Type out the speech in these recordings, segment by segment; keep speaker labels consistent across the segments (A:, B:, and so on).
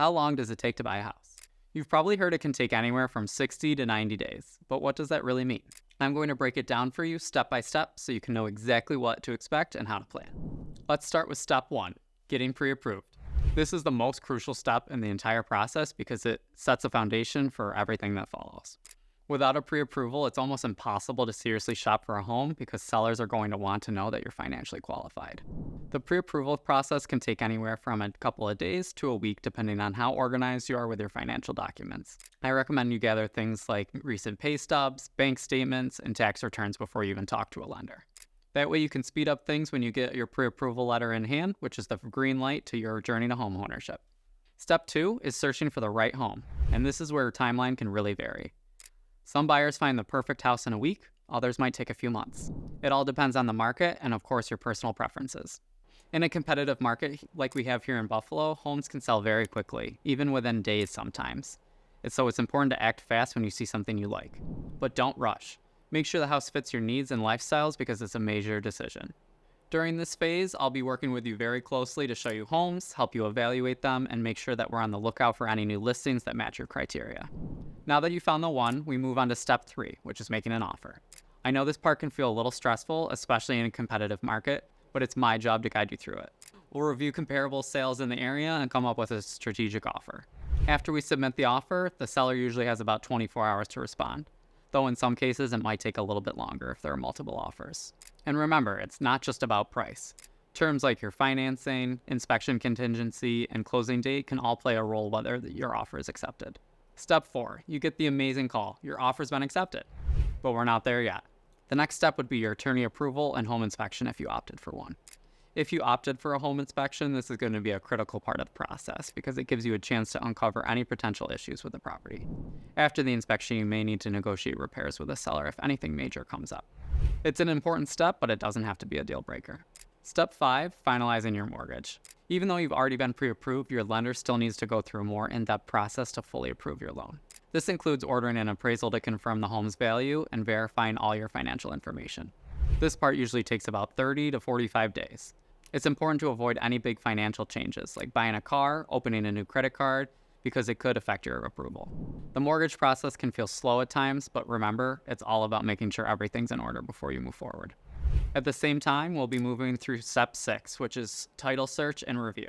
A: How long does it take to buy a house? You've probably heard it can take anywhere from 60 to 90 days, but what does that really mean? I'm going to break it down for you step by step so you can know exactly what to expect and how to plan. Let's start with step 1, getting pre-approved. This is the most crucial step in the entire process because it sets a foundation for everything that follows. Without a pre-approval, it's almost impossible to seriously shop for a home because sellers are going to want to know that you're financially qualified. The pre-approval process can take anywhere from a couple of days to a week depending on how organized you are with your financial documents. I recommend you gather things like recent pay stubs, bank statements, and tax returns before you even talk to a lender. That way you can speed up things when you get your pre-approval letter in hand, which is the green light to your journey to homeownership. Step 2 is searching for the right home, and this is where your timeline can really vary. Some buyers find the perfect house in a week, others might take a few months. It all depends on the market and, of course, your personal preferences. In a competitive market like we have here in Buffalo, homes can sell very quickly, even within days sometimes. So it's important to act fast when you see something you like. But don't rush. Make sure the house fits your needs and lifestyles because it's a major decision. During this phase, I'll be working with you very closely to show you homes, help you evaluate them, and make sure that we're on the lookout for any new listings that match your criteria. Now that you found the one, we move on to step 3, which is making an offer. I know this part can feel a little stressful, especially in a competitive market, but it's my job to guide you through it. We'll review comparable sales in the area and come up with a strategic offer. After we submit the offer, the seller usually has about 24 hours to respond, though in some cases it might take a little bit longer if there are multiple offers. And remember, it's not just about price. Terms like your financing, inspection contingency, and closing date can all play a role whether your offer is accepted. Step 4, you get the amazing call. Your offer's been accepted. But we're not there yet. The next step would be your attorney approval and home inspection if you opted for one. If you opted for a home inspection, this is going to be a critical part of the process because it gives you a chance to uncover any potential issues with the property. After the inspection, you may need to negotiate repairs with the seller if anything major comes up. It's an important step, but it doesn't have to be a deal breaker. Step 5, finalizing your mortgage. Even though you've already been pre-approved, your lender still needs to go through a more in-depth process to fully approve your loan. This includes ordering an appraisal to confirm the home's value and verifying all your financial information. This part usually takes about 30 to 45 days. It's important to avoid any big financial changes, like buying a car, opening a new credit card, because it could affect your approval. The mortgage process can feel slow at times, but remember, it's all about making sure everything's in order before you move forward. At the same time, we'll be moving through step 6, which is title search and review.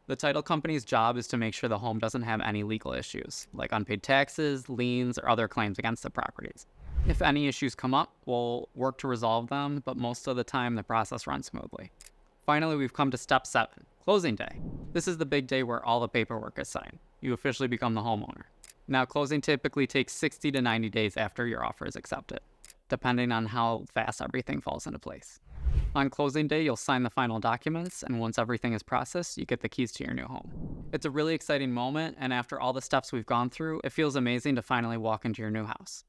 A: The title company's job is to make sure the home doesn't have any legal issues, like unpaid taxes, liens, or other claims against the properties. If any issues come up, we'll work to resolve them, but most of the time the process runs smoothly. Finally, we've come to step 7, closing day. This is the big day where all the paperwork is signed. You officially become the homeowner. Now, closing typically takes 60 to 90 days after your offer is accepted, depending on how fast everything falls into place. On closing day, you'll sign the final documents, and once everything is processed, you get the keys to your new home. It's a really exciting moment, and after all the steps we've gone through, it feels amazing to finally walk into your new house.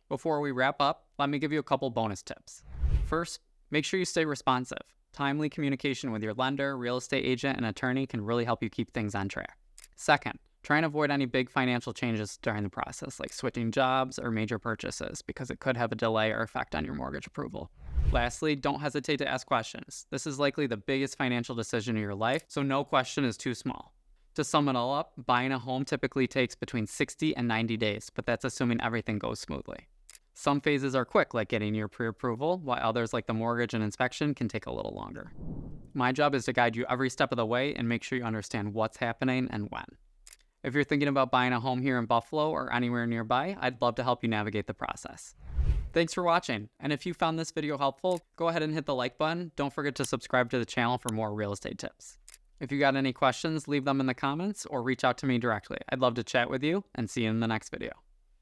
A: Before we wrap up, let me give you a couple bonus tips. First, make sure you stay responsive. Timely communication with your lender, real estate agent, and attorney can really help you keep things on track. Second, try and avoid any big financial changes during the process, like switching jobs or major purchases, because it could have a delay or effect on your mortgage approval. Lastly, don't hesitate to ask questions. This is likely the biggest financial decision of your life, so no question is too small. To sum it all up, buying a home typically takes between 60 and 90 days, but that's assuming everything goes smoothly. Some phases are quick, like getting your pre-approval, while others, like the mortgage and inspection, can take a little longer. My job is to guide you every step of the way and make sure you understand what's happening and when. If you're thinking about buying a home here in Buffalo or anywhere nearby, I'd love to help you navigate the process. Thanks for watching, and if you found this video helpful, go ahead and hit the like button. Don't forget to subscribe to the channel for more real estate tips. If you got any questions, leave them in the comments or reach out to me directly. I'd love to chat with you, and see you in the next video.